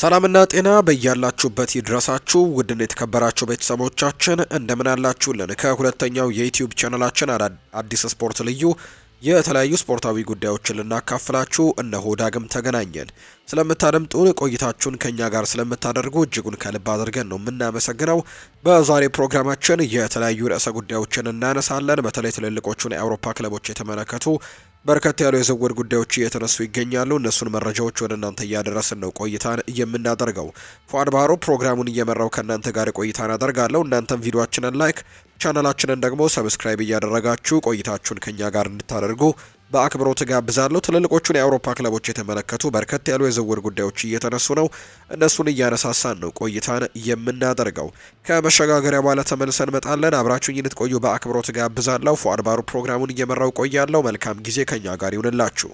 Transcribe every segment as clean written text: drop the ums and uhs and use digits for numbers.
ሰላምና ጤና በያላችሁበት ይድረሳችሁ ውድን የተከበራችሁ ቤተሰቦቻችን እንደምን አላችሁልን? ከሁለተኛው የዩቲዩብ ቻናላችን አዲስ ስፖርት ልዩ የተለያዩ ስፖርታዊ ጉዳዮችን ልናካፍላችሁ እነሆ ዳግም ተገናኘን። ስለምታደምጡን ቆይታችሁን ከኛ ጋር ስለምታደርጉ እጅጉን ከልብ አድርገን ነው የምናመሰግነው። በዛሬ ፕሮግራማችን የተለያዩ ርዕሰ ጉዳዮችን እናነሳለን። በተለይ ትልልቆቹን የአውሮፓ ክለቦች የተመለከቱ በርከት ያሉ የዝውውር ጉዳዮች እየተነሱ ይገኛሉ። እነሱን መረጃዎች ወደ እናንተ እያደረስን ነው ቆይታን የምናደርገው። ፏድ ባህሩ ፕሮግራሙን እየመራው ከእናንተ ጋር ቆይታን አደርጋለሁ። እናንተም ቪዲዮአችንን ላይክ፣ ቻናላችንን ደግሞ ሰብስክራይብ እያደረጋችሁ ቆይታችሁን ከኛ ጋር እንድታደርጉ በአክብሮት ጋብዛለሁ። ትልልቆቹን የአውሮፓ ክለቦች የተመለከቱ በርከት ያሉ የዝውውር ጉዳዮች እየተነሱ ነው። እነሱን እያነሳሳን ነው ቆይታን የምናደርገው። ከመሸጋገሪያ በኋላ ተመልሰን እንመጣለን። አብራችሁኝ እንድትቆዩ በአክብሮት ጋብዛለሁ። ፏድ ባህሩ ፕሮግራሙን እየመራው ቆያለሁ። መልካም ጊዜ ከኛ ጋር ይሁንላችሁ።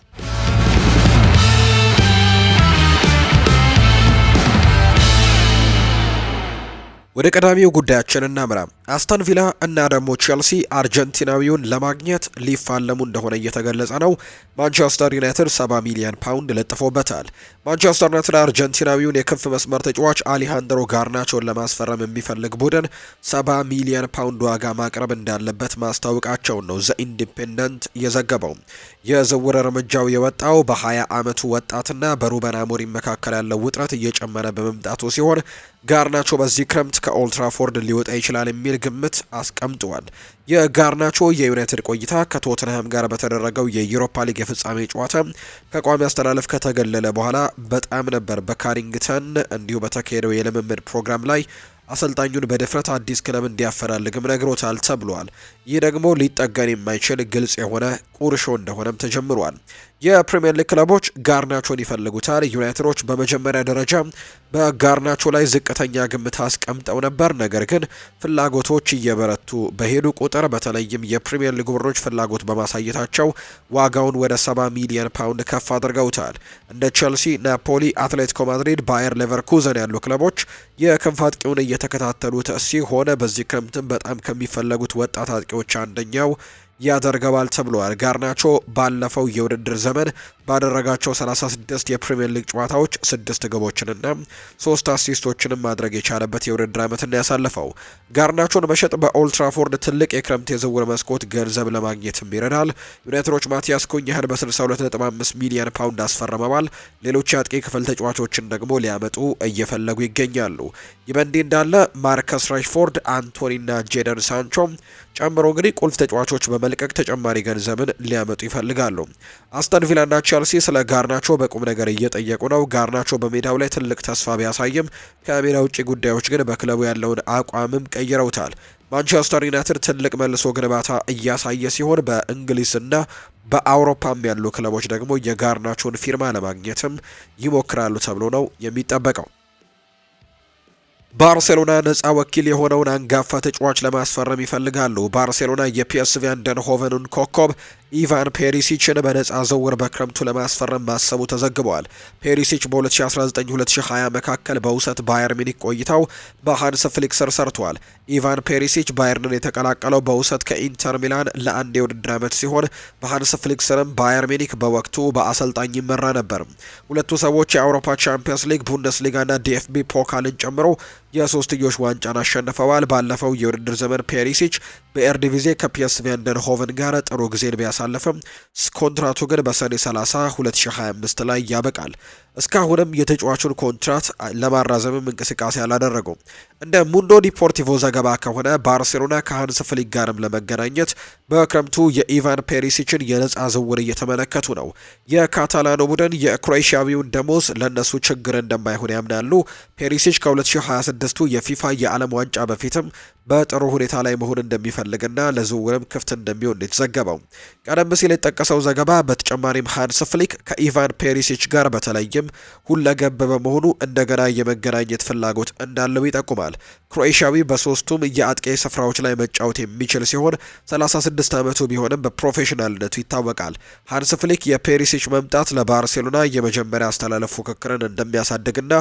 ወደ ቀዳሚው ጉዳያችን እናምራ። አስተን ቪላ እና ደግሞ ቼልሲ አርጀንቲናዊውን ለማግኘት ሊፋለሙ እንደሆነ እየተገለጸ ነው። ማንቸስተር ዩናይትድ 70 ሚሊዮን ፓውንድ ለጥፎበታል። ማንቸስተር ዩናይትድ አርጀንቲናዊውን የክንፍ መስመር ተጫዋች አሊሃንድሮ ጋርናቾን ለማስፈረም የሚፈልግ ቡድን 70 ሚሊዮን ፓውንድ ዋጋ ማቅረብ እንዳለበት ማስታወቃቸውን ነው ዘ ኢንዲፔንደንት የዘገበው። የዝውውር እርምጃው የወጣው በ20 ዓመቱ ወጣትና በሩበን አሞሪም መካከል ያለው ውጥረት እየጨመረ በመምጣቱ ሲሆን ጋርናቾ በዚህ ክረምት ከኦልትራፎርድ ሊወጣ ይችላል የሚል ግምት አስቀምጧል። የጋርናቾ የዩናይትድ ቆይታ ከቶተንሃም ጋር በተደረገው የዩሮፓ ሊግ የፍጻሜ ጨዋታ ከቋሚ አስተላለፍ ከተገለለ በኋላ በጣም ነበር በካሪንግተን እንዲሁ በተካሄደው የልምምድ ፕሮግራም ላይ አሰልጣኙን በድፍረት አዲስ ክለብ እንዲያፈላልግም ነግሮታል ተብሏል። ይህ ደግሞ ሊጠገን የማይችል ግልጽ የሆነ ቁርሾ እንደሆነም ተጀምሯል። የፕሪሚየር ሊግ ክለቦች ጋርናቾን ይፈልጉታል። ዩናይትዶች በመጀመሪያ ደረጃ በጋርናቾ ላይ ዝቅተኛ ግምት አስቀምጠው ነበር። ነገር ግን ፍላጎቶች እየበረቱ በሄዱ ቁጥር በተለይም የፕሪሚየር ሊግ ቡድኖች ፍላጎት በማሳየታቸው ዋጋውን ወደ 70 ሚሊዮን ፓውንድ ከፍ አድርገውታል። እንደ ቼልሲ፣ ናፖሊ፣ አትሌቲኮ ማድሪድ፣ ባየር ሌቨርኩዘን ያሉ ክለቦች የክንፍ አጥቂውን እየተከታተሉት ሲሆን በዚህ ክረምትም በጣም ከሚፈለጉት ወጣት አጥቂዎች አንደኛው ያደርገዋል ተብሏል። ጋርናቾ ባለፈው የውድድር ዘመን ባደረጋቸው 36 የፕሪሚየር ሊግ ጨዋታዎች 6 ግቦችንና 3 አሲስቶችንም ማድረግ የቻለበት የውድድር ዓመትን ያሳለፈው። ጋርናቾን መሸጥ በኦልትራፎርድ ትልቅ የክረምት የዝውውር መስኮት ገንዘብ ለማግኘትም ይረዳል። ዩናይትዶች ማቲያስ ኩኛህን በ62.5 ሚሊዮን ፓውንድ አስፈርመዋል። ሌሎች የአጥቂ ክፍል ተጫዋቾችን ደግሞ ሊያመጡ እየፈለጉ ይገኛሉ። ይህ በእንዲህ እንዳለ ማርከስ ራሽፎርድ፣ አንቶኒና ጄደን ሳንቾ ጨምሮ እንግዲህ ቁልፍ ተጫዋቾች በመልቀቅ ተጨማሪ ገንዘብን ሊያመጡ ይፈልጋሉ። አስተን ቪላና ቼልሲ ስለ ጋርናቾ በቁም ነገር እየጠየቁ ነው። ጋርናቾ በሜዳው ላይ ትልቅ ተስፋ ቢያሳይም ከሜዳ ውጭ ጉዳዮች ግን በክለቡ ያለውን አቋምም ቀይረውታል። ማንቸስተር ዩናይትድ ትልቅ መልሶ ግንባታ እያሳየ ሲሆን በእንግሊዝና በአውሮፓም ያሉ ክለቦች ደግሞ የጋርናቾን ፊርማ ለማግኘትም ይሞክራሉ ተብሎ ነው የሚጠበቀው። ባርሴሎና ነፃ ወኪል የሆነውን አንጋፋ ተጫዋች ለማስፈረም ይፈልጋሉ። ባርሴሎና የፒኤስቪ አይንድሆቨኑን ኮከብ ኢቫን ፔሪሲችን በነፃ ዝውውር በክረምቱ ለማስፈረም ማሰቡ ተዘግቧል። ፔሪሲች በ2019-2020 መካከል በውሰት ባየር ሚኒክ ቆይታው በሃንስ ፍሊክ ስር ሰርቷል። ኢቫን ፔሪሲች ባየርንን የተቀላቀለው በውሰት ከኢንተር ሚላን ለአንድ የውድድር ዓመት ሲሆን በሃንስ ፍሊክ ስርም ባየር ሚኒክ በወቅቱ በአሰልጣኝ ይመራ ነበር። ሁለቱ ሰዎች የአውሮፓ ቻምፒየንስ ሊግ፣ ቡንደስሊጋና ዲኤፍቢ ፖካልን ጨምሮ የሶስትዮሽ ዋንጫን አሸንፈዋል። ባለፈው የውድድር ዘመን ፔሪሲች በኤርዲቪዜ ከፒኤስቪ አይንድሆቨን ጋር ጥሩ ጊዜን ቢያሳልፍም ኮንትራቱ ግን በሰኔ 30 2025 ላይ ያበቃል። እስካሁንም የተጫዋቹን ኮንትራት ለማራዘምም እንቅስቃሴ አላደረጉም። እንደ ሙንዶ ዲፖርቲቮ ዘገባ ከሆነ ባርሴሎና ከሃንስ ፍሊክ ጋርም ለመገናኘት በክረምቱ የኢቫን ፔሪሲችን የነፃ ዝውውር እየተመለከቱ ነው። የካታላኑ ቡድን የክሮኤሽያዊውን ደሞዝ ለነሱ ችግር እንደማይሆን ያምናሉ። ፔሪሲች ከ2026ቱ የፊፋ የዓለም ዋንጫ በፊትም በጥሩ ሁኔታ ላይ መሆን እንደሚፈልግና ለዝውውርም ክፍት እንደሚሆን የተዘገበው። ቀደም ሲል የተጠቀሰው ዘገባ በተጨማሪም ሃንስ ፍሊክ ከኢቫን ፔሪሲች ጋር በተለይም ሁለገብ በመሆኑ እንደገና የመገናኘት ፍላጎት እንዳለው ይጠቁማል። ክሮኤሽያዊ በሶስቱም የአጥቂ ስፍራዎች ላይ መጫወት የሚችል ሲሆን 36 ዓመቱ ቢሆንም በፕሮፌሽናልነቱ ይታወቃል። ሃንስ ፍሊክ የፔሪሲች መምጣት ለባርሴሎና የመጀመሪያ አስተላለፍ ፉክክርን እንደሚያሳድግና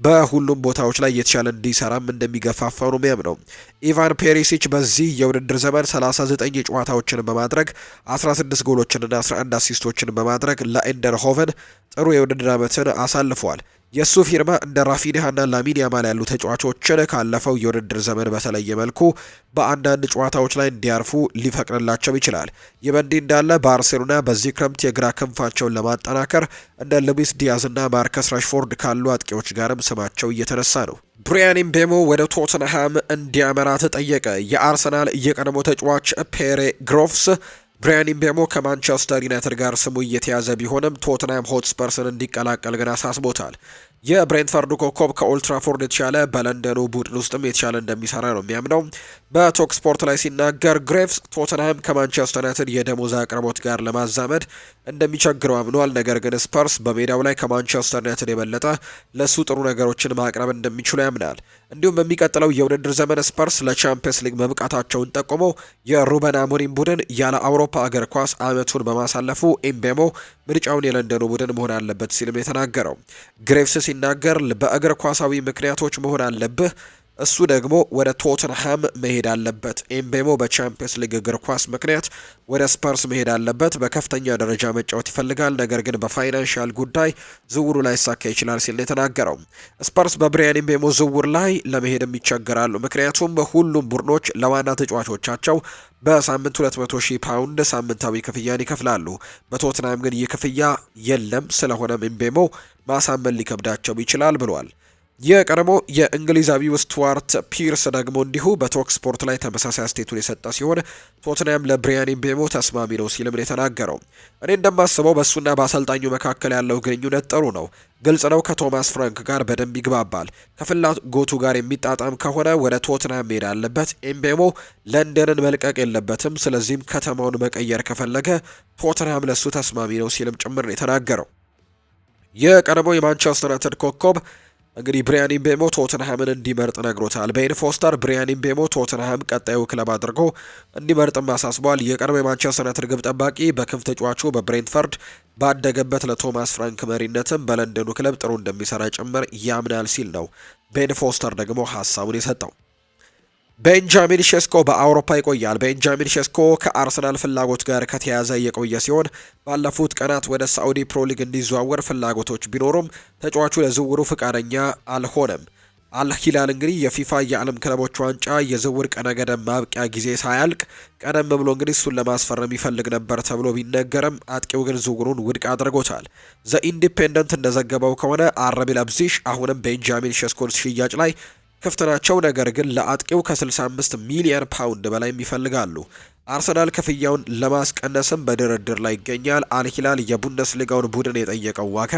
በሁሉም ቦታዎች ላይ የተሻለ እንዲሰራም እንደሚገፋፋው ነው የሚያምነው። ኢቫን ፔሪሲች በዚህ የውድድር ዘመን 39 ጨዋታዎችን በማድረግ 16 ጎሎችንና 11 አሲስቶችን በማድረግ ለኢንደርሆቨን ጥሩ የውድድር ዓመትን አሳልፏል። የሱ ፊርማ እንደ ራፊኒሃና ላሚን ያማል ያሉ ተጫዋቾችን ካለፈው የውድድር ዘመን በተለየ መልኩ በአንዳንድ ጨዋታዎች ላይ እንዲያርፉ ሊፈቅድላቸው ይችላል። ይህ በእንዲህ እንዳለ ባርሴሎና በዚህ ክረምት የግራ ክንፋቸውን ለማጠናከር እንደ ሉዊስ ዲያዝ እና ማርከስ ራሽፎርድ ካሉ አጥቂዎች ጋርም ስማቸው እየተነሳ ነው። ብሪያን ምቤሞ ወደ ቶተንሃም እንዲያመራ ተጠየቀ። የአርሰናል የቀድሞ ተጫዋች ፔሬ ግሮቭስ ብሪያን ምቤሞ ከማንቸስተር ዩናይትድ ጋር ስሙ እየተያዘ ቢሆንም ቶተንሃም ሆትስፐርስን እንዲቀላቀል ግን አሳስቦታል። የብሬንትፈርዱ ኮከብ ከኦልትራፎርድ የተሻለ በለንደኑ ቡድን ውስጥም የተሻለ እንደሚሰራ ነው የሚያምነው። በቶክ ስፖርት ላይ ሲናገር ግሬቭስ ቶተንሃም ከማንቸስተር ዩናይትድ የደሞዝ አቅርቦት ጋር ለማዛመድ እንደሚቸግረው አምኗል። ነገር ግን ስፐርስ በሜዳው ላይ ከማንቸስተር ዩናይትድ የበለጠ ለሱ ጥሩ ነገሮችን ማቅረብ እንደሚችሉ ያምናል። እንዲሁም በሚቀጥለው የውድድር ዘመን ስፐርስ ለቻምፒየንስ ሊግ መብቃታቸውን ጠቁሞ የሩበን አሞሪም ቡድን ያለ አውሮፓ እግር ኳስ ዓመቱን በማሳለፉ ኤምቤሞ ምርጫውን የለንደኑ ቡድን መሆን አለበት ሲልም የተናገረው ግሬቭስ ሲናገር በእግር ኳሳዊ ምክንያቶች መሆን አለብህ፣ እሱ ደግሞ ወደ ቶተንሃም መሄድ አለበት። ኤምቤሞ በቻምፒየንስ ሊግ እግር ኳስ ምክንያት ወደ ስፐርስ መሄድ አለበት። በከፍተኛ ደረጃ መጫወት ይፈልጋል፣ ነገር ግን በፋይናንሻል ጉዳይ ዝውውሩ ላይ ሳካ ይችላል ሲል የተናገረው ስፐርስ በብሪያን ኤምቤሞ ዝውውር ላይ ለመሄድም ይቸገራሉ። ምክንያቱም ሁሉም ቡድኖች ለዋና ተጫዋቾቻቸው በሳምንት 200,000 ፓውንድ ሳምንታዊ ክፍያን ይከፍላሉ። በቶትናም ግን ይህ ክፍያ የለም። ስለሆነም ኤምቤሞ ማሳመን ሊከብዳቸው ይችላል ብሏል። የቀድሞ የእንግሊዛዊው ስቱዋርት ፒርስ ደግሞ እንዲሁ በቶክ ስፖርት ላይ ተመሳሳይ አስተያየቱን የሰጠ ሲሆን ቶትናም ለብሪያን ምቤሞ ተስማሚ ነው ሲልም የተናገረው እኔ እንደማስበው በእሱና በአሰልጣኙ መካከል ያለው ግንኙነት ጥሩ ነው፣ ግልጽ ነው። ከቶማስ ፍራንክ ጋር በደንብ ይግባባል። ከፍላጎቱ ጋር የሚጣጣም ከሆነ ወደ ቶትናም መሄድ አለበት። ኤምቤሞ ለንደንን መልቀቅ የለበትም። ስለዚህም ከተማውን መቀየር ከፈለገ ቶትናም ለሱ ተስማሚ ነው ሲልም ጭምር የተናገረው የቀድሞ የማንቸስተር ዩናይትድ ኮከብ እንግዲህ ብሪያን ምቤሞ ቶተንሃምን እንዲመርጥ ነግሮታል። ቤን ፎስተር ብሪያን ምቤሞ ቶተንሃም ቀጣዩ ክለብ አድርጎ እንዲመርጥም አሳስቧል። የቀድሞ የማንቸስተር ዩናይትድ ግብ ጠባቂ በክንፍ ተጫዋቹ በብሬንትፈርድ ባደገበት ለቶማስ ፍራንክ መሪነትም በለንደኑ ክለብ ጥሩ እንደሚሰራ ጭምር ያምናል ሲል ነው ቤን ፎስተር ደግሞ ሀሳቡን የሰጠው። ቤንጃሚን ሼስኮ በአውሮፓ ይቆያል። ቤንጃሚን ሼስኮ ከአርሰናል ፍላጎት ጋር ከተያያዘ የቆየ ሲሆን ባለፉት ቀናት ወደ ሳዑዲ ፕሮ ሊግ እንዲዘዋወር ፍላጎቶች ቢኖሩም ተጫዋቹ ለዝውውሩ ፍቃደኛ አልሆነም። አልሂላል እንግዲህ የፊፋ የዓለም ክለቦች ዋንጫ የዝውውር ቀነ ገደብ ማብቂያ ጊዜ ሳያልቅ ቀደም ብሎ እንግዲህ እሱን ለማስፈረም ይፈልግ ነበር ተብሎ ቢነገርም አጥቂው ግን ዝውውሩን ውድቅ አድርጎታል። ዘ ኢንዲፔንደንት እንደዘገበው ከሆነ አረቢ ለብዚሽ አሁንም ቤንጃሚን ሼስኮን ሽያጭ ላይ ክፍት ናቸው። ነገር ግን ለአጥቂው ከ65 ሚሊዮን ፓውንድ በላይ ይፈልጋሉ። አርሰናል ክፍያውን ለማስቀነስም በድርድር ላይ ይገኛል። አልሂላል የቡንደስሊጋውን ቡድን የጠየቀው ዋጋ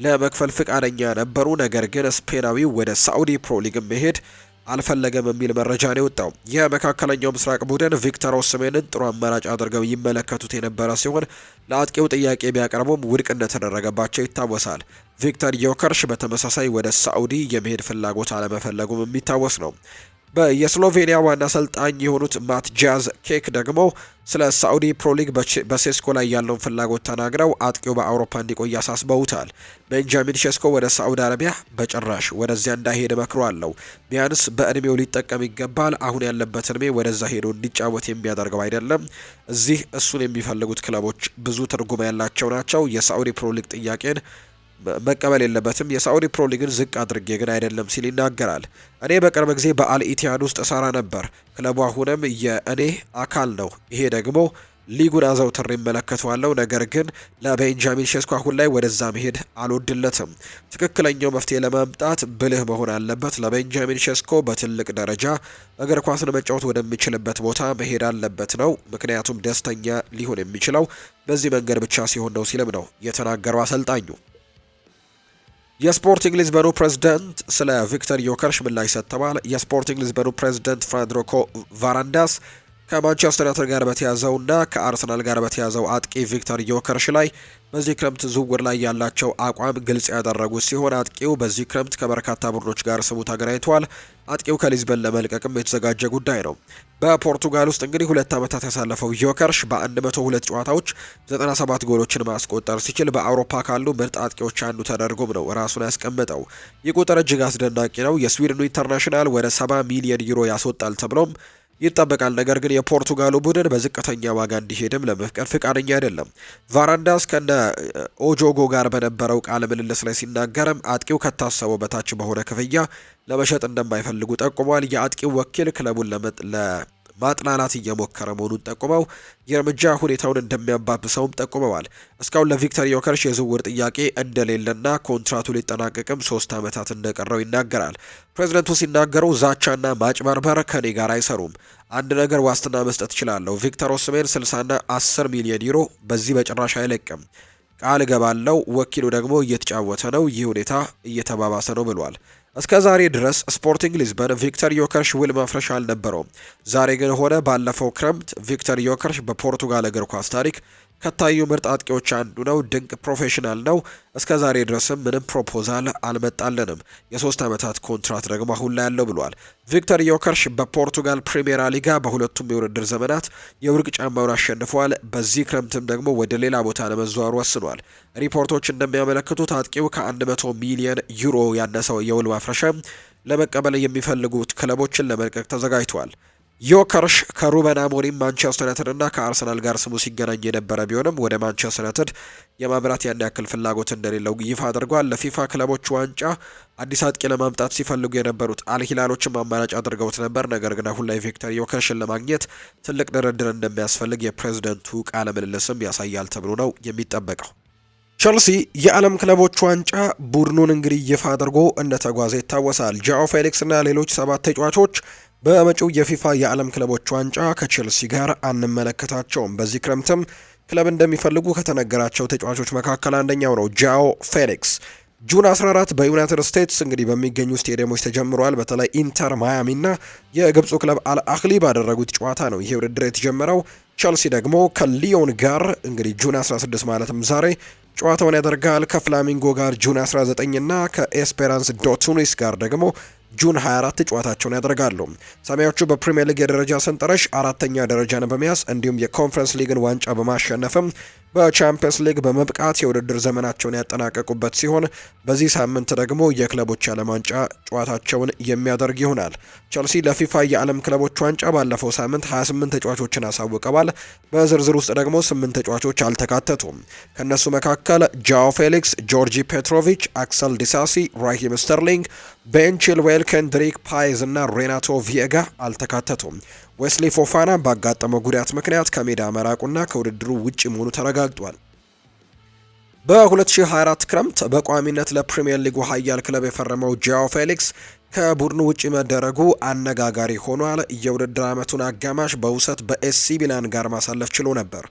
ለመክፈል ፍቃደኛ ነበሩ። ነገር ግን ስፔናዊው ወደ ሳዑዲ ፕሮ ሊግ መሄድ አልፈለገም የሚል መረጃ ነው የወጣው። የመካከለኛው ምስራቅ ቡድን ቪክተር ኦስሜንን ጥሩ አማራጭ አድርገው ይመለከቱት የነበረ ሲሆን ለአጥቂው ጥያቄ ቢያቀርቡም ውድቅ እንደተደረገባቸው ይታወሳል። ቪክተር ዮከርሽ በተመሳሳይ ወደ ሳዑዲ የመሄድ ፍላጎት አለመፈለጉም የሚታወስ ነው። የስሎቬኒያ ዋና አሰልጣኝ የሆኑት ማትጃዝ ኬክ ደግሞ ስለ ሳዑዲ ፕሮ ሊግ በሴስኮ ላይ ያለውን ፍላጎት ተናግረው አጥቂው በአውሮፓ እንዲቆይ አሳስበውታል። ቤንጃሚን ሼስኮ ወደ ሳዑዲ አረቢያ በጭራሽ ወደዚያ እንዳይሄድ መክሯለሁ። ቢያንስ በእድሜው ሊጠቀም ይገባል። አሁን ያለበት እድሜ ወደዛ ሄዶ እንዲጫወት የሚያደርገው አይደለም። እዚህ እሱን የሚፈልጉት ክለቦች ብዙ ትርጉም ያላቸው ናቸው። የሳዑዲ ፕሮ ሊግ ጥያቄን መቀበል የለበትም። የሳዑዲ ፕሮ ሊግን ዝቅ አድርጌ ግን አይደለም ሲል ይናገራል። እኔ በቅርብ ጊዜ በአል ኢቲሃድ ውስጥ ሰራ ነበር። ክለቡ አሁንም የእኔ አካል ነው። ይሄ ደግሞ ሊጉን አዘውትሬ እመለከተዋለሁ። ነገር ግን ለቤንጃሚን ሼስኮ አሁን ላይ ወደዛ መሄድ አልወድለትም። ትክክለኛው መፍትሄ ለማምጣት ብልህ መሆን አለበት። ለቤንጃሚን ሼስኮ በትልቅ ደረጃ እግር ኳስን መጫወት ወደሚችልበት ቦታ መሄድ አለበት ነው። ምክንያቱም ደስተኛ ሊሆን የሚችለው በዚህ መንገድ ብቻ ሲሆን ነው ሲልም ነው የተናገረው አሰልጣኙ። የስፖርቲንግ ሊዝበኑ ፕሬዝዳንት ስለ ቪክተር ዮከርሽ ምላሽ ሰጥተዋል። የስፖርቲንግ ሊዝበኑ ፕሬዝዳንት ፍሬድሪኮ ቫራንዳስ ከማንቸስተር ዩናይትድ ጋር በተያዘውና ከአርሰናል ጋር በተያዘው አጥቂ ቪክተር ዮከርሽ ላይ በዚህ ክረምት ዝውውር ላይ ያላቸው አቋም ግልጽ ያደረጉት ሲሆን አጥቂው በዚህ ክረምት ከበርካታ ቡድኖች ጋር ስሙ ተገናኝቷል። አጥቂው ከሊዝበን ለመልቀቅም የተዘጋጀ ጉዳይ ነው። በፖርቱጋል ውስጥ እንግዲህ 2 ዓመታት ያሳለፈው ዮከርሽ በ102 ጨዋታዎች 97 ጎሎችን ማስቆጠር ሲችል በአውሮፓ ካሉ ምርጥ አጥቂዎች አንዱ ተደርጎም ነው ራሱን ያስቀመጠው። ይህ ቁጥር እጅግ አስደናቂ ነው። የስዊድኑ ኢንተርናሽናል ወደ 70 ሚሊዮን ዩሮ ያስወጣል ተብሎም ይጠበቃል። ነገር ግን የፖርቱጋሉ ቡድን በዝቅተኛ ዋጋ እንዲሄድም ለመፍቀድ ፍቃደኛ አይደለም። ቫራንዳስ ከነ ኦጆጎ ጋር በነበረው ቃለ ምልልስ ላይ ሲናገርም አጥቂው ከታሰበው በታች በሆነ ክፍያ ለመሸጥ እንደማይፈልጉ ጠቁሟል። የአጥቂው ወኪል ክለቡን ማጥላላት እየሞከረ መሆኑን ጠቁመው የእርምጃ ሁኔታውን እንደሚያባብሰውም ጠቁመዋል። እስካሁን ለቪክተር ዮከርሽ የዝውውር ጥያቄ እንደሌለና ኮንትራቱ ሊጠናቀቅም 3 ዓመታት እንደቀረው ይናገራል። ፕሬዝደንቱ ሲናገሩ ዛቻና ማጭበርበር ከኔ ጋር አይሰሩም። አንድ ነገር ዋስትና መስጠት እችላለሁ። ቪክተር ኦስሜን 60ና 10 ሚሊዮን ዩሮ በዚህ በጭራሽ አይለቅም። ቃል እገባለሁ። ወኪሉ ደግሞ እየተጫወተ ነው። ይህ ሁኔታ እየተባባሰ ነው ብሏል። እስከ ዛሬ ድረስ ስፖርቲንግ ሊዝበን ቪክተር ዮከርሽ ውል ማፍረሻ አልነበረውም። ዛሬ ግን ሆነ። ባለፈው ክረምት ቪክተር ዮከርሽ በፖርቱጋል እግር ኳስ ታሪክ ከታዩ ምርጥ አጥቂዎች አንዱ ነው። ድንቅ ፕሮፌሽናል ነው። እስከ ዛሬ ድረስም ምንም ፕሮፖዛል አልመጣልንም። የ3 ዓመታት ኮንትራት ደግሞ አሁን ላይ ያለው ብሏል። ቪክተር ዮከርሽ በፖርቱጋል ፕሪሜራ ሊጋ በሁለቱም የውድድር ዘመናት የወርቅ ጫማውን አሸንፏል። በዚህ ክረምትም ደግሞ ወደ ሌላ ቦታ ለመዘዋወር ወስኗል። ሪፖርቶች እንደሚያመለክቱት አጥቂው ከ100 ሚሊዮን ዩሮ ያነሰው የውል ማፍረሻ ለመቀበል የሚፈልጉት ክለቦችን ለመልቀቅ ተዘጋጅቷል። ዮከርሽ ከሩበን አሞሪም ማንቸስተር ዩናይትድ እና ከአርሰናል ጋር ስሙ ሲገናኝ የነበረ ቢሆንም ወደ ማንቸስተር ዩናይትድ የማምራት ያን ያክል ፍላጎት እንደሌለው ይፋ አድርጓል። ለፊፋ ክለቦች ዋንጫ አዲስ አጥቂ ለማምጣት ሲፈልጉ የነበሩት አልሂላሎችም አማራጭ አድርገውት ነበር። ነገር ግን አሁን ላይ ቪክተር ዮከርሽን ለማግኘት ትልቅ ድርድር እንደሚያስፈልግ የፕሬዝደንቱ ቃለ ምልልስም ያሳያል ተብሎ ነው የሚጠበቀው። ቸልሲ የዓለም ክለቦች ዋንጫ ቡድኑን እንግዲህ ይፋ አድርጎ እንደተጓዘ ይታወሳል። ጃኦ ፌሊክስ እና ሌሎች 7 ተጫዋቾች በመጪው የፊፋ የዓለም ክለቦች ዋንጫ ከቼልሲ ጋር አንመለከታቸውም። በዚህ ክረምትም ክለብ እንደሚፈልጉ ከተነገራቸው ተጫዋቾች መካከል አንደኛው ነው ጃኦ ፌሊክስ። ጁን 14 በዩናይትድ ስቴትስ እንግዲህ በሚገኙ ስቴዲየሞች ተጀምሯል። በተለይ ኢንተር ማያሚ እና የግብፁ ክለብ አልአህሊ ባደረጉት ጨዋታ ነው ይሄ ውድድር የተጀመረው። ቸልሲ ደግሞ ከሊዮን ጋር እንግዲህ ጁን 16 ማለትም ዛሬ ጨዋታውን ያደርጋል። ከፍላሚንጎ ጋር ጁን 19 እና ከኤስፔራንስ ዶ ቱኒስ ጋር ደግሞ ጁን 24 ጨዋታቸውን ያደርጋሉ። ሰማያዎቹ በፕሪሚየር ሊግ የደረጃ ሰንጠረዥ 4ኛ ደረጃን በመያዝ እንዲሁም የኮንፈረንስ ሊግን ዋንጫ በማሸነፍም በቻምፒየንስ ሊግ በመብቃት የውድድር ዘመናቸውን ያጠናቀቁበት ሲሆን በዚህ ሳምንት ደግሞ የክለቦች የዓለም ዋንጫ ጨዋታቸውን የሚያደርግ ይሆናል። ቸልሲ ለፊፋ የዓለም ክለቦች ዋንጫ ባለፈው ሳምንት 28 ተጫዋቾችን አሳውቀዋል። በዝርዝር ውስጥ ደግሞ 8 ተጫዋቾች አልተካተቱም። ከነሱ መካከል ጃኦ ፌሊክስ፣ ጆርጂ ፔትሮቪች፣ አክሰል ዲሳሲ፣ ራሂም ስተርሊንግ፣ ቤን ቺልዌል፣ ኬንድሪክ ፓይዝ እና ሬናቶ ቪየጋ አልተካተቱም። ዌስሊ ፎፋና ባጋጠመው ጉዳት ምክንያት ከሜዳ መራቁና ከውድድሩ ውጪ መሆኑ ተረጋግጧል። በ2024 ክረምት በቋሚነት ለፕሪሚየር ሊጉ ኃያል ክለብ የፈረመው ጃኦ ፌሊክስ ከቡድኑ ውጪ መደረጉ አነጋጋሪ ሆኗል። የውድድር ዓመቱን አጋማሽ በውሰት በኤሲ ሚላን ጋር ማሳለፍ ችሎ ነበር።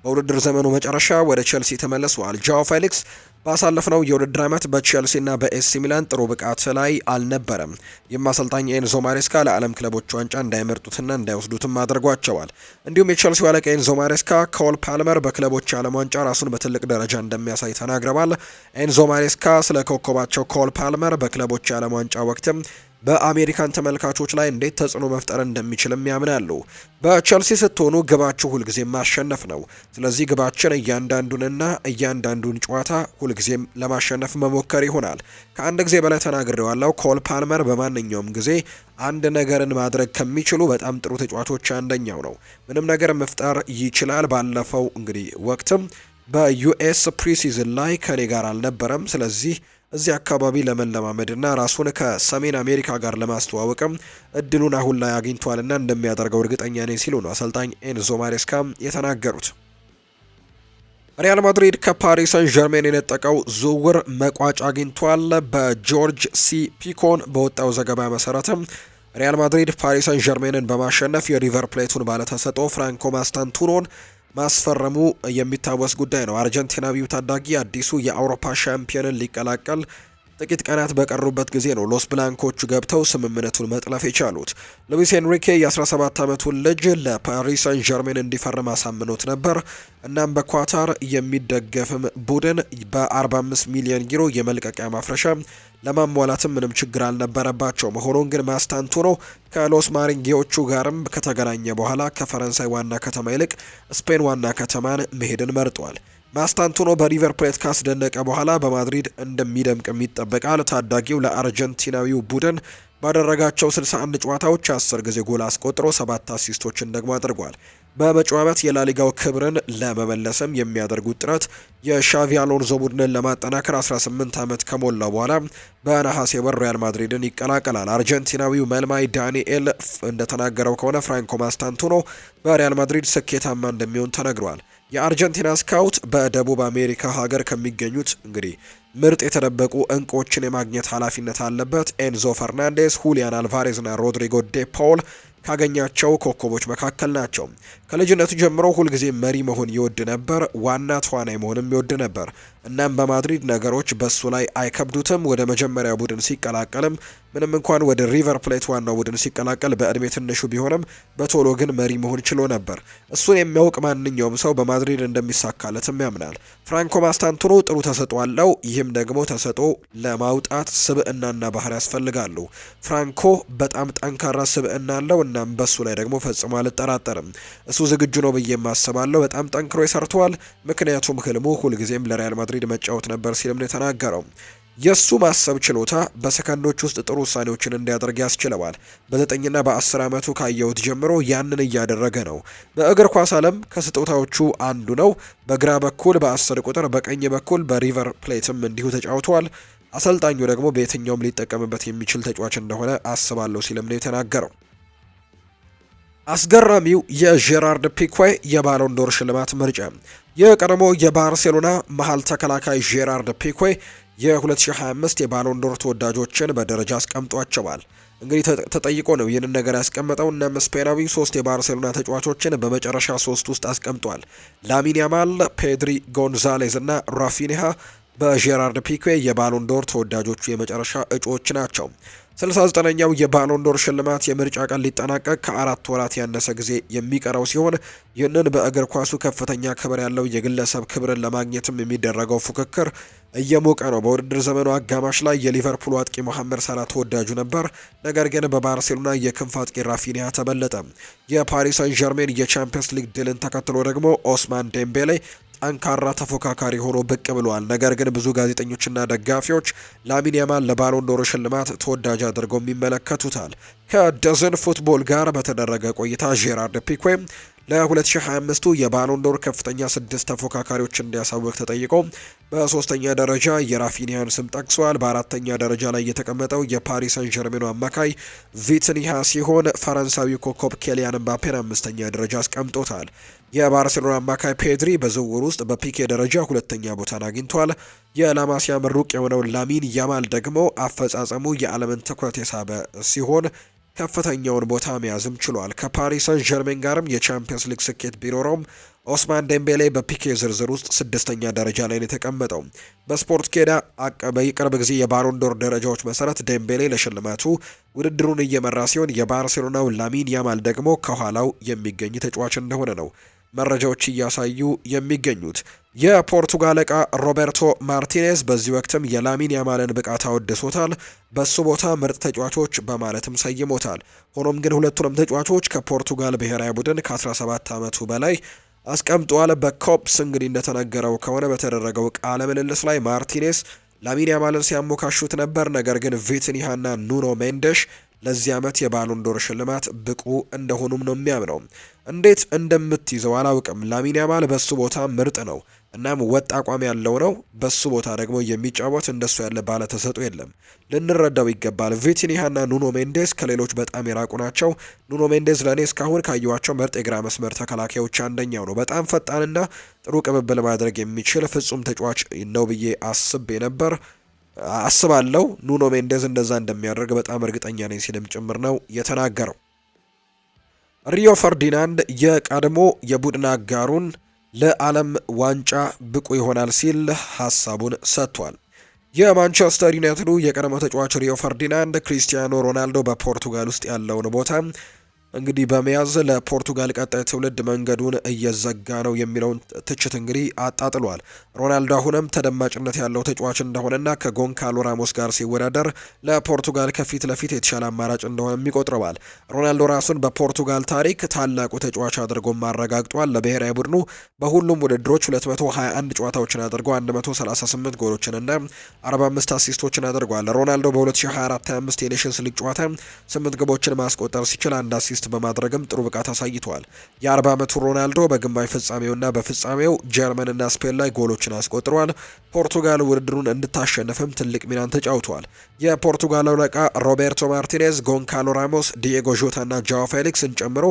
በውድድር ዘመኑ መጨረሻ ወደ ቼልሲ ተመልሷል። ጃኦ ፌሊክስ ባሳለፍነው የውድድር ዓመት በቼልሲና በኤሲ ሚላን ጥሩ ብቃት ላይ አልነበረም። ይህም አሰልጣኝ ኤንዞ ማሬስካ ለዓለም ክለቦች ዋንጫ እንዳይመርጡትና እንዳይወስዱትም አድርጓቸዋል። እንዲሁም የቼልሲው አለቃ ኤንዞ ማሬስካ ኮል ፓልመር በክለቦች የዓለም ዋንጫ ራሱን በትልቅ ደረጃ እንደሚያሳይ ተናግረዋል። ኤንዞ ማሬስካ ስለ ኮከባቸው ኮል ፓልመር በክለቦች የዓለም ዋንጫ ወቅትም በአሜሪካን ተመልካቾች ላይ እንዴት ተጽዕኖ መፍጠር እንደሚችልም ያምናሉ። በቸልሲ ስትሆኑ ግባችሁ ሁልጊዜም ማሸነፍ ነው። ስለዚህ ግባችን እያንዳንዱን ጨዋታ ሁልጊዜም ለማሸነፍ መሞከር ይሆናል። ከአንድ ጊዜ በላይ ተናግሬዋለሁ። ኮል ፓልመር በማንኛውም ጊዜ አንድ ነገርን ማድረግ ከሚችሉ በጣም ጥሩ ተጫዋቾች አንደኛው ነው። ምንም ነገር መፍጠር ይችላል። ባለፈው እንግዲህ ወቅትም በዩኤስ ፕሪሲዝን ላይ ከኔ ጋር አልነበረም። ስለዚህ እዚህ አካባቢ ለመለማመድና ራሱን ከሰሜን አሜሪካ ጋር ለማስተዋወቅም እድሉን አሁን ላይ አግኝቷልና እንደሚያደርገው እርግጠኛ ነኝ ሲሉ ነው አሰልጣኝ ኤንዞ ማሬስካ የተናገሩት። ሪያል ማድሪድ ከፓሪስ ሰን ዠርሜን የነጠቀው ዝውውር መቋጫ አግኝቷል። በጆርጅ ሲ ፒኮን በወጣው ዘገባ መሰረትም ሪያል ማድሪድ ፓሪስ ሰን ዠርሜንን በማሸነፍ የሪቨር ፕሌቱን ባለተሰጥኦ ፍራንኮ ማስታንቱኖን ማስፈረሙ የሚታወስ ጉዳይ ነው። አርጀንቲናዊው ታዳጊ አዲሱ የአውሮፓ ሻምፒዮንን ሊቀላቀል ጥቂት ቀናት በቀሩበት ጊዜ ነው ሎስ ብላንኮቹ ገብተው ስምምነቱን መጥለፍ የቻሉት። ሉዊስ ኤንሪኬ የ17 ዓመቱን ልጅ ለፓሪስ ሰን ዠርሜን እንዲፈርም አሳምኖት ነበር። እናም በኳታር የሚደገፍም ቡድን በ45 ሚሊዮን ዩሮ የመልቀቂያ ማፍረሻ ለማሟላትም ምንም ችግር አልነበረባቸው። መሆኑን ግን ማስታንቱኖ ከሎስ ማሪንጌዎቹ ጋርም ከተገናኘ በኋላ ከፈረንሳይ ዋና ከተማ ይልቅ ስፔን ዋና ከተማን መሄድን መርጧል። ማስታንቱኖ በሪቨር ፕሌት ካስደነቀ በኋላ በማድሪድ እንደሚደምቅም ይጠበቃል። ታዳጊው ለአርጀንቲናዊው ቡድን ባደረጋቸው 61 ጨዋታዎች 10 ጊዜ ጎል አስቆጥሮ 7 አሲስቶችን ደግሞ አድርጓል። በመጪው ዓመት የላሊጋው ክብርን ለመመለስም የሚያደርጉት ጥረት የሻቪ አሎንዞ ቡድንን ለማጠናከር 18 ዓመት ከሞላው በኋላ በነሐሴ ወር ሪያል ማድሪድን ይቀላቀላል። አርጀንቲናዊው መልማይ ዳንኤል እንደተናገረው ከሆነ ፍራንኮ ማስታንቱኖ በሪያል ማድሪድ ስኬታማ እንደሚሆን ተነግሯል። የአርጀንቲና ስካውት በደቡብ አሜሪካ ሀገር ከሚገኙት እንግዲህ ምርጥ የተደበቁ እንቁዎችን የማግኘት ኃላፊነት አለበት። ኤንዞ ፈርናንዴስ፣ ሁሊያን አልቫሬዝ እና ሮድሪጎ ዴ ፖል ካገኛቸው ኮከቦች መካከል ናቸው። ከልጅነቱ ጀምሮ ሁልጊዜ መሪ መሆን ይወድ ነበር። ዋና ተዋናይ መሆንም ይወድ ነበር። እናም በማድሪድ ነገሮች በሱ ላይ አይከብዱትም። ወደ መጀመሪያ ቡድን ሲቀላቀልም ምንም እንኳን ወደ ሪቨር ፕሌት ዋናው ቡድን ሲቀላቀል በእድሜ ትንሹ ቢሆንም በቶሎ ግን መሪ መሆን ችሎ ነበር። እሱን የሚያውቅ ማንኛውም ሰው በማድሪድ እንደሚሳካለትም ያምናል። ፍራንኮ ማስታንቱኖ ጥሩ ተሰጥኦ አለው። ይህም ደግሞ ተሰጥኦ ለማውጣት ስብዕናና ባህሪ ያስፈልጋሉ። ፍራንኮ በጣም ጠንካራ ስብዕና አለው። እናም በሱ ላይ ደግሞ ፈጽሞ አልጠራጠርም። እሱ ዝግጁ ነው ብዬ ማስባለሁ። በጣም ጠንክሮ ይሰርተዋል። ምክንያቱም ህልሙ ሁልጊዜም ለሪያል ማድሪድ መጫወት ነበር ሲልም ነው የተናገረው። የሱ ማሰብ ችሎታ በሰከንዶች ውስጥ ጥሩ ውሳኔዎችን እንዲያደርግ ያስችለዋል። በ9ና በ10 ዓመቱ ካየሁት ጀምሮ ያንን እያደረገ ነው። በእግር ኳስ ዓለም ከስጦታዎቹ አንዱ ነው። በግራ በኩል በ10 ቁጥር፣ በቀኝ በኩል በሪቨር ፕሌትም እንዲሁ ተጫውተዋል። አሰልጣኙ ደግሞ በየትኛውም ሊጠቀምበት የሚችል ተጫዋች እንደሆነ አስባለሁ ሲልም ነው የተናገረው። አስገራሚው የጄራርድ ፒኬ የባሎን ዶር ሽልማት ምርጫ። የቀድሞ የባርሴሎና መሃል ተከላካይ ጄራርድ ፒኬ የ2025 የባሎን ዶር ተወዳጆችን በደረጃ አስቀምጧቸዋል። እንግዲህ ተጠይቆ ነው ይህንን ነገር ያስቀመጠው። እናም ስፔናዊው 3 የባርሴሎና ተጫዋቾችን በመጨረሻ 3 ውስጥ አስቀምጧል። ላሚን ያማል፣ ፔድሪ ጎንዛሌዝ እና ራፊኒሃ በጄራርድ ፒኬ የባሎን ዶር ተወዳጆቹ የመጨረሻ እጩዎች ናቸው። 69ኛው የባሎን ዶር ሽልማት የምርጫ ቀን ሊጠናቀቅ ከ4 ወራት ያነሰ ጊዜ የሚቀረው ሲሆን ይህንን በእግር ኳሱ ከፍተኛ ክብር ያለው የግለሰብ ክብርን ለማግኘትም የሚደረገው ፉክክር እየሞቀ ነው። በውድድር ዘመኑ አጋማሽ ላይ የሊቨርፑል አጥቂ መሐመድ ሳላ ተወዳጁ ነበር። ነገር ግን በባርሴሎና የክንፍ አጥቂ ራፊኒያ ተበለጠ። የፓሪስ ሰን ዠርሜን የቻምፒየንስ ሊግ ድልን ተከትሎ ደግሞ ኦስማን ዴምቤሌ ጠንካራ ተፎካካሪ ሆኖ ብቅ ብሏል። ነገር ግን ብዙ ጋዜጠኞችና ደጋፊዎች ላሚን ያማል ለባሎን ዶር ሽልማት ተወዳጅ አድርገው ይመለከቱታል። ከደዘን ፉትቦል ጋር በተደረገ ቆይታ ጄራርድ ፒኬ ለ2025 የባሎን ዶር ከፍተኛ 6 ተፎካካሪዎች እንዲያሳውቅ ተጠይቆ በሶስተኛ ደረጃ የራፊኒያን ስም ጠቅሷል። በአራተኛ ደረጃ ላይ የተቀመጠው የፓሪስ ሰን ዠርሜኑ አማካይ ቪትኒሃ ሲሆን ፈረንሳዊ ኮከብ ኬሊያን ምባፔን 5ኛ ደረጃ አስቀምጦታል። የባርሴሎና አማካይ ፔድሪ በዝውውር ውስጥ በፒኬ ደረጃ 2ኛ ቦታን አግኝቷል። የላማሲያ ምሩቅ የሆነው ላሚን ያማል ደግሞ አፈጻጸሙ የዓለምን ትኩረት የሳበ ሲሆን ከፍተኛውን ቦታ መያዝም ችሏል። ከፓሪስ ሰን ዠርሜን ጋርም የቻምፒየንስ ሊግ ስኬት ቢኖረውም ኦስማን ዴምቤሌ በፒኬ ዝርዝር ውስጥ 6ኛ ደረጃ ላይ ነው የተቀመጠው። በስፖርት ኬዳ በቅርብ ጊዜ የባሎን ዶር ደረጃዎች መሰረት ዴምቤሌ ለሽልማቱ ውድድሩን እየመራ ሲሆን የባርሴሎናው ላሚን ያማል ደግሞ ከኋላው የሚገኝ ተጫዋች እንደሆነ ነው መረጃዎች እያሳዩ የሚገኙት። የፖርቱጋል ዕቃ ሮቤርቶ ማርቲኔዝ በዚህ ወቅትም የላሚን ያማልን ብቃት አወድሶታል። በሱ ቦታ ምርጥ ተጫዋቾች በማለትም ሰይሞታል። ሆኖም ግን ሁለቱንም ተጫዋቾች ከፖርቱጋል ብሔራዊ ቡድን ከ17 ዓመቱ በላይ አስቀምጧል። በኮፕስ እንግዲህ እንደተነገረው ከሆነ በተደረገው ቃለ ምልልስ ላይ ማርቲኔዝ ላሚን ያማልን ሲያሞካሹት ነበር። ነገር ግን ቪትኒሃና ኑኖ ሜንዴሽ ለዚህ ዓመት የባሎን ዶር ሽልማት ብቁ እንደሆኑም ነው የሚያምነው። እንዴት እንደምትይዘው አላውቅም። ላሚን ያማል በሱ ቦታ ምርጥ ነው። እናም ወጥ አቋም ያለው ነው። በሱ ቦታ ደግሞ የሚጫወት እንደሱ ያለ ባለ ተሰጥኦ የለም። ልንረዳው ይገባል። ቪቲኒሃና ኑኖ ሜንዴዝ ከሌሎች በጣም የራቁ ናቸው። ኑኖ ሜንዴዝ ለእኔ እስካሁን ካየኋቸው ምርጥ የግራ መስመር ተከላካዮች አንደኛው ነው። በጣም ፈጣንና ጥሩ ቅብብል ማድረግ የሚችል ፍጹም ተጫዋች ነው ብዬ አስባለሁ። ኑኖ ሜንዴዝ እንደዛ እንደሚያደርግ በጣም እርግጠኛ ነኝ ሲልም ጭምር ነው የተናገረው። ሪዮ ፈርዲናንድ የቀድሞ የቡድን አጋሩን ለዓለም ዋንጫ ብቁ ይሆናል ሲል ሀሳቡን ሰጥቷል። የማንቸስተር ዩናይትዱ የቀድሞ ተጫዋች ሪዮ ፈርዲናንድ ክሪስቲያኖ ሮናልዶ በፖርቱጋል ውስጥ ያለውን ቦታ እንግዲህ በመያዝ ለፖርቱጋል ቀጣይ ትውልድ መንገዱን እየዘጋ ነው የሚለውን ትችት እንግዲህ አጣጥሏል። ሮናልዶ አሁንም ተደማጭነት ያለው ተጫዋች እንደሆነና ከጎንካሎ ራሞስ ጋር ሲወዳደር ለፖርቱጋል ከፊት ለፊት የተሻለ አማራጭ እንደሆነ ይቆጥረዋል። ሮናልዶ ራሱን በፖርቱጋል ታሪክ ታላቁ ተጫዋች አድርጎ አረጋግጧል። ለብሔራዊ ቡድኑ በሁሉም ውድድሮች 221 ጨዋታዎችን አድርጎ 138 ጎሎችንና 45 አሲስቶችን አድርጓል። ሮናልዶ በ2024/25 የኔሽንስ ሊግ ጨዋታ 8 ግቦችን ማስቆጠር ሲችል አንድ አሲስት በማድረግም ጥሩ ብቃት አሳይቷል። የ40 ዓመቱ ሮናልዶ በግማሽ ፍጻሜውና በፍጻሜው ጀርመንና ስፔን ላይ ጎሎችን አስቆጥሯል። ፖርቱጋል ውድድሩን እንድታሸንፍም ትልቅ ሚናን ተጫውቷል። የፖርቱጋል አለቃ ሮቤርቶ ማርቲኔዝ፣ ጎንካሎ ራሞስ፣ ዲኤጎ ዦታና ጃዋ ፌሊክስን ጨምሮ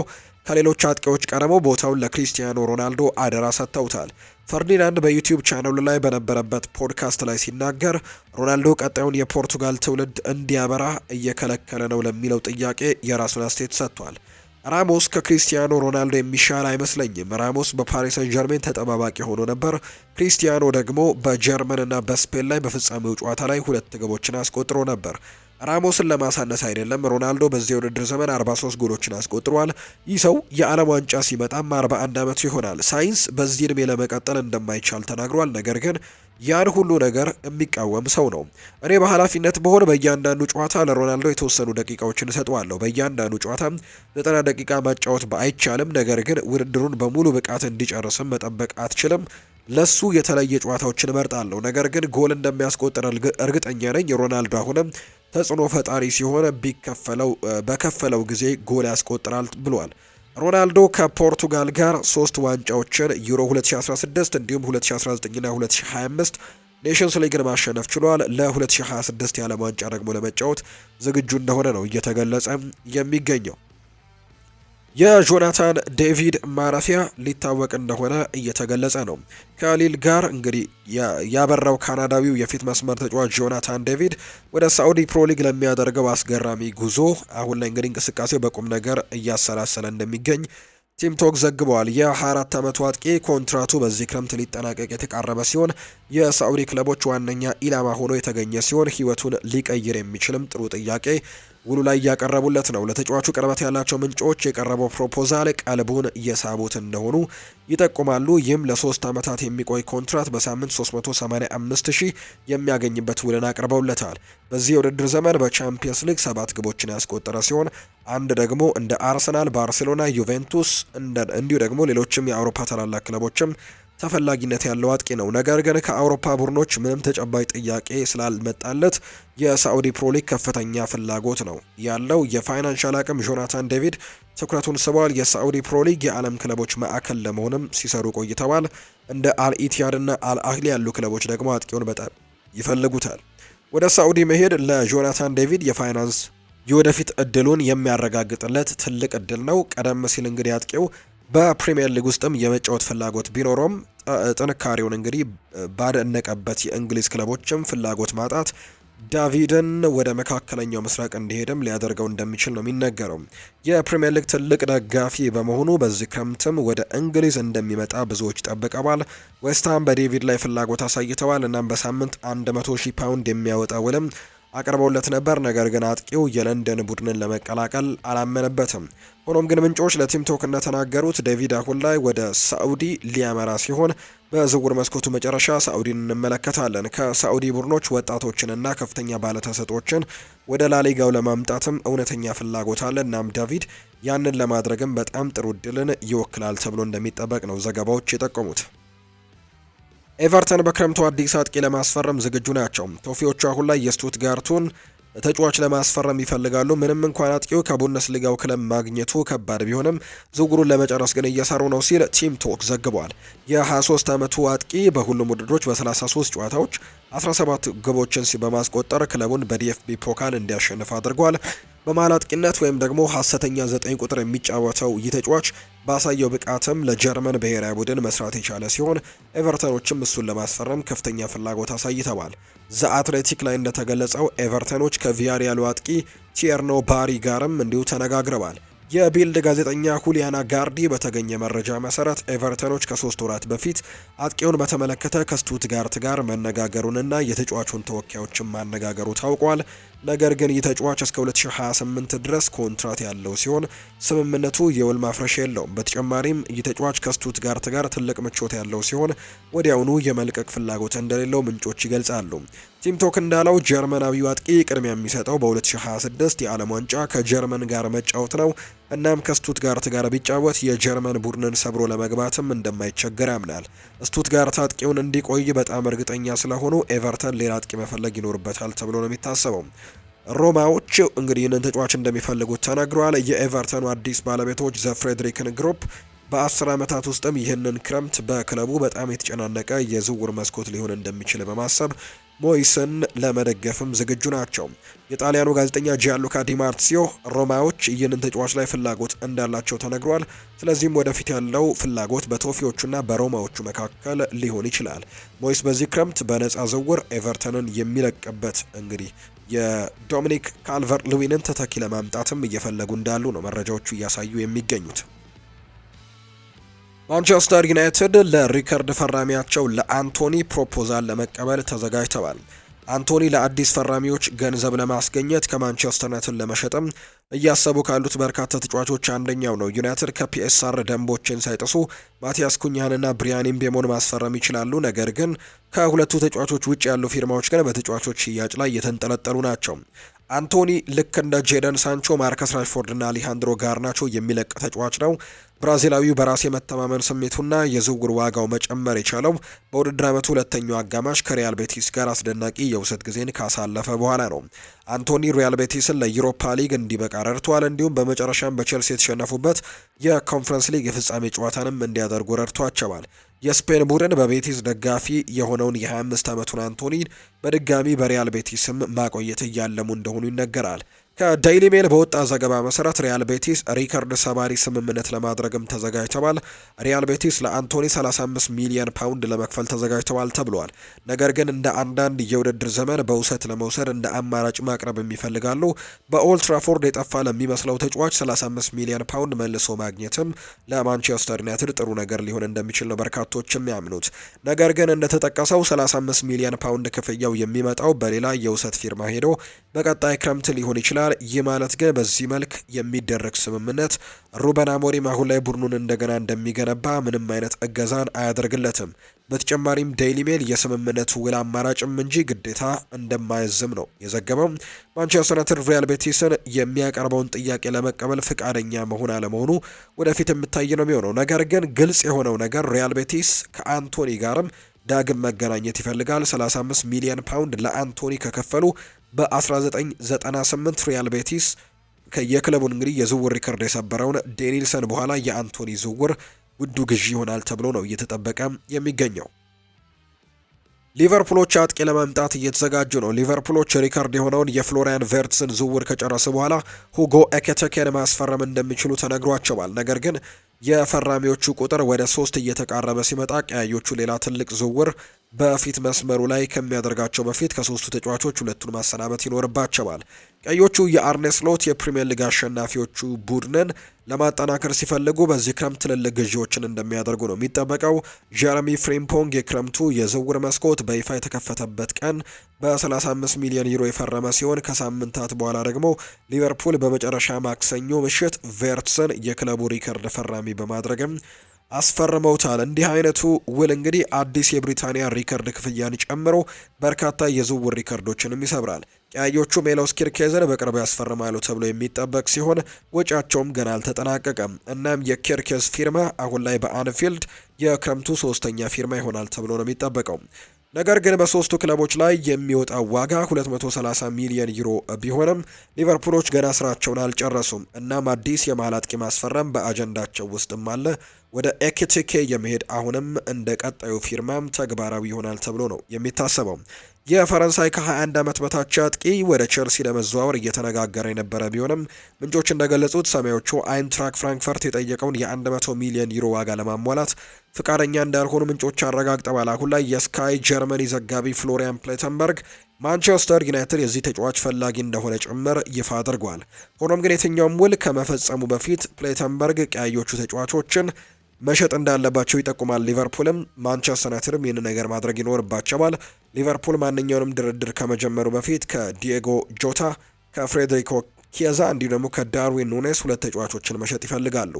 ከሌሎች አጥቂዎች ቀድሞ ቦታውን ለክሪስቲያኖ ሮናልዶ አደራ ሰጥተውታል። ፈርዲናንድ በዩቲዩብ ቻናሉ ላይ በነበረበት ፖድካስት ላይ ሲናገር ሮናልዶ ቀጣዩን የፖርቱጋል ትውልድ እንዲያበራ እየከለከለ ነው ለሚለው ጥያቄ የራሱን አስተያየት ሰጥቷል። ራሞስ ከክሪስቲያኖ ሮናልዶ የሚሻል አይመስለኝም። ራሞስ በፓሪስ ሰን ዠርሜን ተጠባባቂ ሆኖ ነበር። ክሪስቲያኖ ደግሞ በጀርመንና በስፔን ላይ በፍጻሜው ጨዋታ ላይ 2 ግቦችን አስቆጥሮ ነበር። ራሞስን ለማሳነስ አይደለም። ሮናልዶ በዚህ የውድድር ዘመን 43 ጎሎችን አስቆጥሯል። ይህ ሰው የዓለም ዋንጫ ሲመጣም 41 ዓመቱ ይሆናል። ሳይንስ በዚህ ዕድሜ ለመቀጠል እንደማይቻል ተናግሯል። ነገር ግን ያን ሁሉ ነገር የሚቃወም ሰው ነው። እኔ በኃላፊነት በሆነ በእያንዳንዱ ጨዋታ ለሮናልዶ የተወሰኑ ደቂቃዎችን እሰጠዋለሁ። በእያንዳንዱ ጨዋታ 90 ደቂቃ ማጫወት አይቻልም። ነገር ግን ውድድሩን በሙሉ ብቃት እንዲጨርስም መጠበቅ አትችልም። ለሱ የተለየ ጨዋታዎችን እመርጣለሁ። ነገር ግን ጎል እንደሚያስቆጥር እርግጠኛ ነኝ። ሮናልዶ አሁንም ተጽዕኖ ፈጣሪ ሲሆን በከፈለው ጊዜ ጎል ያስቆጥራል ብሏል። ሮናልዶ ከፖርቱጋል ጋር 3 ዋንጫዎችን ዩሮ 2016 እንዲሁም 2019ና 2025 ኔሽንስ ሊግን ማሸነፍ ችሏል። ለ2026 የዓለም ዋንጫ ደግሞ ለመጫወት ዝግጁ እንደሆነ ነው እየተገለጸ የሚገኘው። የጆናታን ዴቪድ ማረፊያ ሊታወቅ እንደሆነ እየተገለጸ ነው። ከሊል ጋር እንግዲህ ያበራው ካናዳዊው የፊት መስመር ተጫዋች ጆናታን ዴቪድ ወደ ሳዑዲ ፕሮ ሊግ ለሚያደርገው አስገራሚ ጉዞ አሁን ላይ እንግዲህ እንቅስቃሴው በቁም ነገር እያሰላሰለ እንደሚገኝ ቲም ቶክ ዘግበዋል። የ24 ዓመቱ አጥቂ ኮንትራቱ በዚህ ክረምት ሊጠናቀቅ የተቃረበ ሲሆን የሳዑዲ ክለቦች ዋነኛ ኢላማ ሆኖ የተገኘ ሲሆን ሕይወቱን ሊቀይር የሚችልም ጥሩ ጥያቄ ውሉ ላይ እያቀረቡለት ነው። ለተጫዋቹ ቅርበት ያላቸው ምንጮች የቀረበው ፕሮፖዛል ቀልቡን እየሳቡት እንደሆኑ ይጠቁማሉ። ይህም ለ3 ዓመታት የሚቆይ ኮንትራት በሳምንት 385,000 የሚያገኝበት ውልን አቅርበውለታል። በዚህ የውድድር ዘመን በቻምፒየንስ ሊግ 7 ግቦችን ያስቆጠረ ሲሆን አንድ ደግሞ እንደ አርሰናል፣ ባርሴሎና፣ ዩቬንቱስ እንዲሁ ደግሞ ሌሎችም የአውሮፓ ታላላቅ ክለቦችም ተፈላጊነት ያለው አጥቂ ነው። ነገር ግን ከአውሮፓ ቡድኖች ምንም ተጨባጭ ጥያቄ ስላልመጣለት የሳዑዲ ፕሮ ሊግ ከፍተኛ ፍላጎት ነው ያለው። የፋይናንሻል አቅም ጆናታን ዴቪድ ትኩረቱን ስቧል። የሳዑዲ ፕሮ ሊግ የዓለም ክለቦች ማዕከል ለመሆንም ሲሰሩ ቆይተዋል። እንደ አልኢቲያድ እና አልአህሊ ያሉ ክለቦች ደግሞ አጥቂውን በጣም ይፈልጉታል። ወደ ሳዑዲ መሄድ ለጆናታን ዴቪድ የፋይናንስ የወደፊት እድሉን የሚያረጋግጥለት ትልቅ እድል ነው። ቀደም ሲል እንግዲህ አጥቂው በፕሪሚየር ሊግ ውስጥም የመጫወት ፍላጎት ቢኖረውም ጥንካሬውን እንግዲህ ባደነቀበት የእንግሊዝ ክለቦችም ፍላጎት ማጣት ዳቪድን ወደ መካከለኛው ምስራቅ እንዲሄድም ሊያደርገው እንደሚችል ነው የሚነገረው። የፕሪሚየር ሊግ ትልቅ ደጋፊ በመሆኑ በዚህ ክረምትም ወደ እንግሊዝ እንደሚመጣ ብዙዎች ጠብቀዋል። ዌስትሃም በዴቪድ ላይ ፍላጎት አሳይተዋል። እናም በሳምንት 100,000 ፓውንድ የሚያወጣ ውልም አቅርበውለት ነበር። ነገር ግን አጥቂው የለንደን ቡድንን ለመቀላቀል አላመነበትም። ሆኖም ግን ምንጮች ለቲም ቶክ እንደተናገሩት ዴቪድ አሁን ላይ ወደ ሳዑዲ ሊያመራ ሲሆን በዝውውር መስኮቱ መጨረሻ ሳዑዲን እንመለከታለን። ከሳዑዲ ቡድኖች ወጣቶችንና ከፍተኛ ባለተሰጦችን ወደ ላሊጋው ለማምጣትም እውነተኛ ፍላጎት አለ። እናም ዳቪድ ያንን ለማድረግም በጣም ጥሩ እድልን ይወክላል ተብሎ እንደሚጠበቅ ነው ዘገባዎች የጠቆሙት። ኤቨርተን በክረምቱ አዲስ አጥቂ ለማስፈረም ዝግጁ ናቸው። ቶፊዎቹ አሁን ላይ የስቱትጋርቱን ተጫዋች ለማስፈረም ይፈልጋሉ። ምንም እንኳን አጥቂው ከቡንደስሊጋው ክለብ ማግኘቱ ከባድ ቢሆንም ዝውውሩን ለመጨረስ ግን እየሰሩ ነው ሲል ቲም ቶክ ዘግቧል። የ23 ዓመቱ አጥቂ በሁሉም ውድድሮች በ33 ጨዋታዎች 17 ግቦችን በማስቆጠር ክለቡን በዲኤፍቢ ፖካል እንዲያሸንፍ አድርጓል። በመሃል አጥቂነት ወይም ደግሞ ሀሰተኛ 9 ቁጥር የሚጫወተው ይህ ተጫዋች ባሳየው ብቃትም ለጀርመን ብሔራዊ ቡድን መስራት የቻለ ሲሆን ኤቨርተኖችም እሱን ለማስፈረም ከፍተኛ ፍላጎት አሳይተዋል። ዘ አትሌቲክ ላይ እንደተገለጸው ኤቨርተኖች ከቪያሪያሉ አጥቂ ቲየርኖ ባሪ ጋርም እንዲሁ ተነጋግረዋል። የቢልድ ጋዜጠኛ ሁሊያና ጋርዲ በተገኘ መረጃ መሰረት ኤቨርተኖች ከ3 ወራት በፊት አጥቂውን በተመለከተ ከስቱትጋርት ጋር መነጋገሩንና የተጫዋቹን ተወካዮችን ማነጋገሩ ታውቋል። ነገር ግን ይህ ተጫዋች እስከ 2028 ድረስ ኮንትራት ያለው ሲሆን ስምምነቱ የውል ማፍረሻ የለውም። በተጨማሪም ይህ ተጫዋች ከስቱትጋርት ጋር ትልቅ ምቾት ያለው ሲሆን ወዲያውኑ የመልቀቅ ፍላጎት እንደሌለው ምንጮች ይገልጻሉ። ቲም ቶክ እንዳለው ጀርመናዊው አጥቂ ቅድሚያ የሚሰጠው በ2026 የዓለም ዋንጫ ከጀርመን ጋር መጫወት ነው። እናም ከስቱትጋርት ጋር ቢጫወት የጀርመን ቡድንን ሰብሮ ለመግባትም እንደማይቸገር ያምናል። ስቱትጋርት አጥቂውን እንዲቆይ በጣም እርግጠኛ ስለሆኑ ኤቨርተን ሌላ አጥቂ መፈለግ ይኖርበታል ተብሎ ነው የሚታሰበው። ሮማዎች እንግዲህ ይህንን ተጫዋች እንደሚፈልጉት ተነግሯል። የኤቨርተኑ አዲስ ባለቤቶች ዘ ፍሬድሪክን ግሩፕ በ10 ዓመታት ውስጥም ይህንን ክረምት በክለቡ በጣም የተጨናነቀ የዝውውር መስኮት ሊሆን እንደሚችል በማሰብ ሞይስን ለመደገፍም ዝግጁ ናቸው። የጣሊያኑ ጋዜጠኛ ጂያሉካ ዲማርሲዮ ሮማዎች ይህንን ተጫዋች ላይ ፍላጎት እንዳላቸው ተነግሯል። ስለዚህም ወደፊት ያለው ፍላጎት በቶፊዎቹና በሮማዎቹ መካከል ሊሆን ይችላል። ሞይስ በዚህ ክረምት በነፃ ዝውውር ኤቨርተንን የሚለቅበት እንግዲህ የዶሚኒክ ካልቨርት ሉዊንን ተተኪ ለማምጣትም እየፈለጉ እንዳሉ ነው መረጃዎቹ እያሳዩ የሚገኙት። ማንቸስተር ዩናይትድ ለሪከርድ ፈራሚያቸው ለአንቶኒ ፕሮፖዛል ለመቀበል ተዘጋጅተዋል። አንቶኒ ለአዲስ ፈራሚዎች ገንዘብ ለማስገኘት ከማንቸስተር ዩናይትድ ለመሸጥም እያሰቡ ካሉት በርካታ ተጫዋቾች አንደኛው ነው። ዩናይትድ ከፒኤስአር ደንቦችን ሳይጥሱ ማቲያስ ኩኛንና ብሪያን ምቤሞን ማስፈረም ይችላሉ። ነገር ግን ከሁለቱ ተጫዋቾች ውጭ ያሉ ፊርማዎች ግን በተጫዋቾች ሽያጭ ላይ የተንጠለጠሉ ናቸው። አንቶኒ ልክ እንደ ጄደን ሳንቾ፣ ማርከስ ራሽፎርድ እና አሌሃንድሮ ጋርናቾ የሚለቅ ተጫዋች ነው። ብራዚላዊው በራስ የመተማመን ስሜቱና የዝውውር ዋጋው መጨመር የቻለው በውድድር ዓመቱ ሁለተኛው አጋማሽ ከሪያል ቤቲስ ጋር አስደናቂ የውሰት ጊዜን ካሳለፈ በኋላ ነው። አንቶኒ ሪያል ቤቲስን ለዩሮፓ ሊግ እንዲበቃ ረድቷል። እንዲሁም በመጨረሻም በቼልሲ የተሸነፉበት የኮንፈረንስ ሊግ የፍጻሜ ጨዋታንም እንዲያደርጉ ረድቷቸዋል። የስፔን ቡድን በቤቲስ ደጋፊ የሆነውን የ25 ዓመቱን አንቶኒን በድጋሚ በሪያል ቤቲስም ማቆየት እያለሙ እንደሆኑ ይነገራል። ከዴይሊ ሜል በወጣ ዘገባ መሰረት ሪያል ቤቲስ ሪከርድ ሰባሪ ስምምነት ለማድረግም ተዘጋጅተዋል። ሪያል ቤቲስ ለአንቶኒ 35 ሚሊዮን ፓውንድ ለመክፈል ተዘጋጅተዋል ተብሏል። ነገር ግን እንደ አንዳንድ የውድድር ዘመን በውሰት ለመውሰድ እንደ አማራጭ ማቅረብ የሚፈልጋሉ። በኦልድ ትራፎርድ የጠፋ ለሚመስለው ተጫዋች 35 ሚሊዮን ፓውንድ መልሶ ማግኘትም ለማንቸስተር ዩናይትድ ጥሩ ነገር ሊሆን እንደሚችል ነው በርካቶች የሚያምኑት። ነገር ግን እንደተጠቀሰው 35 ሚሊዮን ፓውንድ ክፍያው የሚመጣው በሌላ የውሰት ፊርማ ሄዶ በቀጣይ ክረምት ሊሆን ይችላል። ይህ ማለት ግን በዚህ መልክ የሚደረግ ስምምነት ሩበን አሞሪም አሁን ላይ ቡድኑን እንደገና እንደሚገነባ ምንም አይነት እገዛን አያደርግለትም። በተጨማሪም ዴይሊ ሜል የስምምነቱ ውል አማራጭም እንጂ ግዴታ እንደማይዝም ነው የዘገበው። ማንቸስተር ዩናይትድ ሪያል ቤቲስን የሚያቀርበውን ጥያቄ ለመቀበል ፍቃደኛ መሆን አለመሆኑ ወደፊት የሚታይ ነው የሚሆነው። ነገር ግን ግልጽ የሆነው ነገር ሪያል ቤቲስ ከአንቶኒ ጋርም ዳግም መገናኘት ይፈልጋል። 35 ሚሊዮን ፓውንድ ለአንቶኒ ከከፈሉ በ1998 ሪያል ቤቲስ የክለቡን እንግዲህ የዝውውር ሪከርድ የሰበረውን ዴኒልሰን በኋላ የአንቶኒ ዝውውር ውዱ ግዢ ይሆናል ተብሎ ነው እየተጠበቀ የሚገኘው። ሊቨርፑሎች አጥቂ ለማምጣት እየተዘጋጁ ነው። ሊቨርፑሎች ሪከርድ የሆነውን የፍሎሪያን ቨርትስን ዝውውር ከጨረሱ በኋላ ሁጎ ኤኬቴኬን ማስፈረም እንደሚችሉ ተነግሯቸዋል። ነገር ግን የፈራሚዎቹ ቁጥር ወደ 3 እየተቃረበ ሲመጣ ቀያዮቹ ሌላ ትልቅ ዝውውር በፊት መስመሩ ላይ ከሚያደርጋቸው በፊት ከሶስቱ ተጫዋቾች ሁለቱን ማሰናበት ይኖርባቸዋል። ቀዮቹ የአርኔ ስሎት የፕሪሚየር ሊግ አሸናፊዎቹ ቡድንን ለማጠናከር ሲፈልጉ በዚህ ክረምት ትልልቅ ግዢዎችን እንደሚያደርጉ ነው የሚጠበቀው። ጀረሚ ፍሪምፖንግ የክረምቱ የዝውውር መስኮት በይፋ የተከፈተበት ቀን በ35 ሚሊዮን ዩሮ የፈረመ ሲሆን ከሳምንታት በኋላ ደግሞ ሊቨርፑል በመጨረሻ ማክሰኞ ምሽት ቨርትስን የክለቡ ሪከርድ ፈራሚ በማድረግም አስፈርመውታል። እንዲህ አይነቱ ውል እንግዲህ አዲስ የብሪታንያ ሪከርድ ክፍያን ጨምሮ በርካታ የዝውውር ሪከርዶችንም ይሰብራል። ቀያዮቹ ሜሎስ ኪርኬዝን በቅርቡ ያስፈርማሉ ተብሎ የሚጠበቅ ሲሆን ወጪያቸውም ገና አልተጠናቀቀም። እናም የኪርኬዝ ፊርማ አሁን ላይ በአንፊልድ የክረምቱ 3ኛ ፊርማ ይሆናል ተብሎ ነው የሚጠበቀው። ነገር ግን በሶስቱ ክለቦች ላይ የሚወጣው ዋጋ 230 ሚሊዮን ዩሮ ቢሆንም ሊቨርፑሎች ገና ስራቸውን አልጨረሱም። እናም አዲስ የመሃል አጥቂ ማስፈረም በአጀንዳቸው ውስጥም አለ። ወደ ኤኪቲኬ የመሄድ አሁንም እንደ ቀጣዩ ፊርማም ተግባራዊ ይሆናል ተብሎ ነው የሚታሰበው። የፈረንሳይ ከ21 ዓመት በታች አጥቂ ወደ ቸልሲ ለመዘዋወር እየተነጋገረ የነበረ ቢሆንም ምንጮች እንደገለጹት ሰማዮቹ አይንትራክ ፍራንክፈርት የጠየቀውን የ100 ሚሊዮን ዩሮ ዋጋ ለማሟላት ፍቃደኛ እንዳልሆኑ ምንጮች አረጋግጠዋል። አሁን ላይ የስካይ ጀርመኒ ዘጋቢ ፍሎሪያን ፕሌተንበርግ ማንቸስተር ዩናይትድ የዚህ ተጫዋች ፈላጊ እንደሆነ ጭምር ይፋ አድርጓል። ሆኖም ግን የትኛውም ውል ከመፈጸሙ በፊት ፕሌተንበርግ ቀያዮቹ ተጫዋቾችን መሸጥ እንዳለባቸው ይጠቁማል። ሊቨርፑልም ማንቸስተር ዩናይትድም ይህን ነገር ማድረግ ይኖርባቸዋል። ሊቨርፑል ማንኛውንም ድርድር ከመጀመሩ በፊት ከዲኤጎ ጆታ፣ ከፍሬድሪኮ ኪያዛ እንዲሁ ደግሞ ከዳርዊን ኑኔስ 2 ተጫዋቾችን መሸጥ ይፈልጋሉ።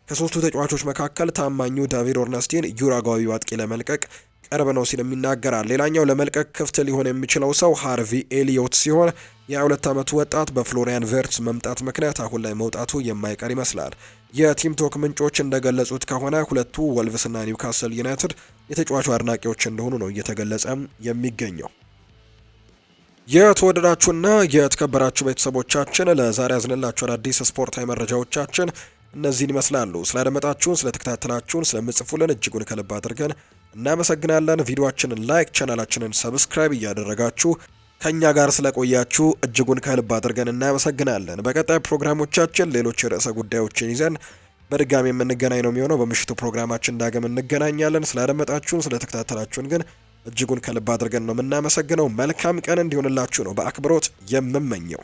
ከሶስቱ ተጫዋቾች መካከል ታማኙ ዳቪድ ኦርነስቲን ዩራጓዊው አጥቂ ለመልቀቅ ቅርብ ነው ሲልም ይናገራል። ሌላኛው ለመልቀቅ ክፍት ሊሆን የሚችለው ሰው ሃርቪ ኤሊዮት ሲሆን የ22 ዓመቱ ወጣት በፍሎሪያን ቨርትስ መምጣት ምክንያት አሁን ላይ መውጣቱ የማይቀር ይመስላል። የቲም ቶክ ምንጮች እንደገለጹት ከሆነ ሁለቱ ወልቭስና ኒውካስል ዩናይትድ የተጫዋቹ አድናቂዎች እንደሆኑ ነው እየተገለጸ የሚገኘው። የተወደዳችሁና የተከበራችሁ ቤተሰቦቻችን ለዛሬ ያዝንላችሁ አዳዲስ ስፖርታዊ መረጃዎቻችን እነዚህን ይመስላሉ። ስላደመጣችሁን፣ ስለተከታተላችሁን፣ ስለምጽፉልን እጅጉን ከልብ አድርገን እናመሰግናለን። ቪዲዮአችንን ላይክ፣ ቻናላችንን ሰብስክራይብ እያደረጋችሁ ከኛ ጋር ስለቆያችሁ እጅጉን ከልብ አድርገን እናመሰግናለን። በቀጣይ ፕሮግራሞቻችን ሌሎች ርዕሰ ጉዳዮችን ይዘን በድጋሚ የምንገናኝ ነው የሚሆነው። በምሽቱ ፕሮግራማችን ዳግም እንገናኛለን። ስላደመጣችሁን፣ ስለተከታተላችሁን ግን እጅጉን ከልብ አድርገን ነው የምናመሰግነው። መልካም ቀን እንዲሆንላችሁ ነው በአክብሮት የምመኘው።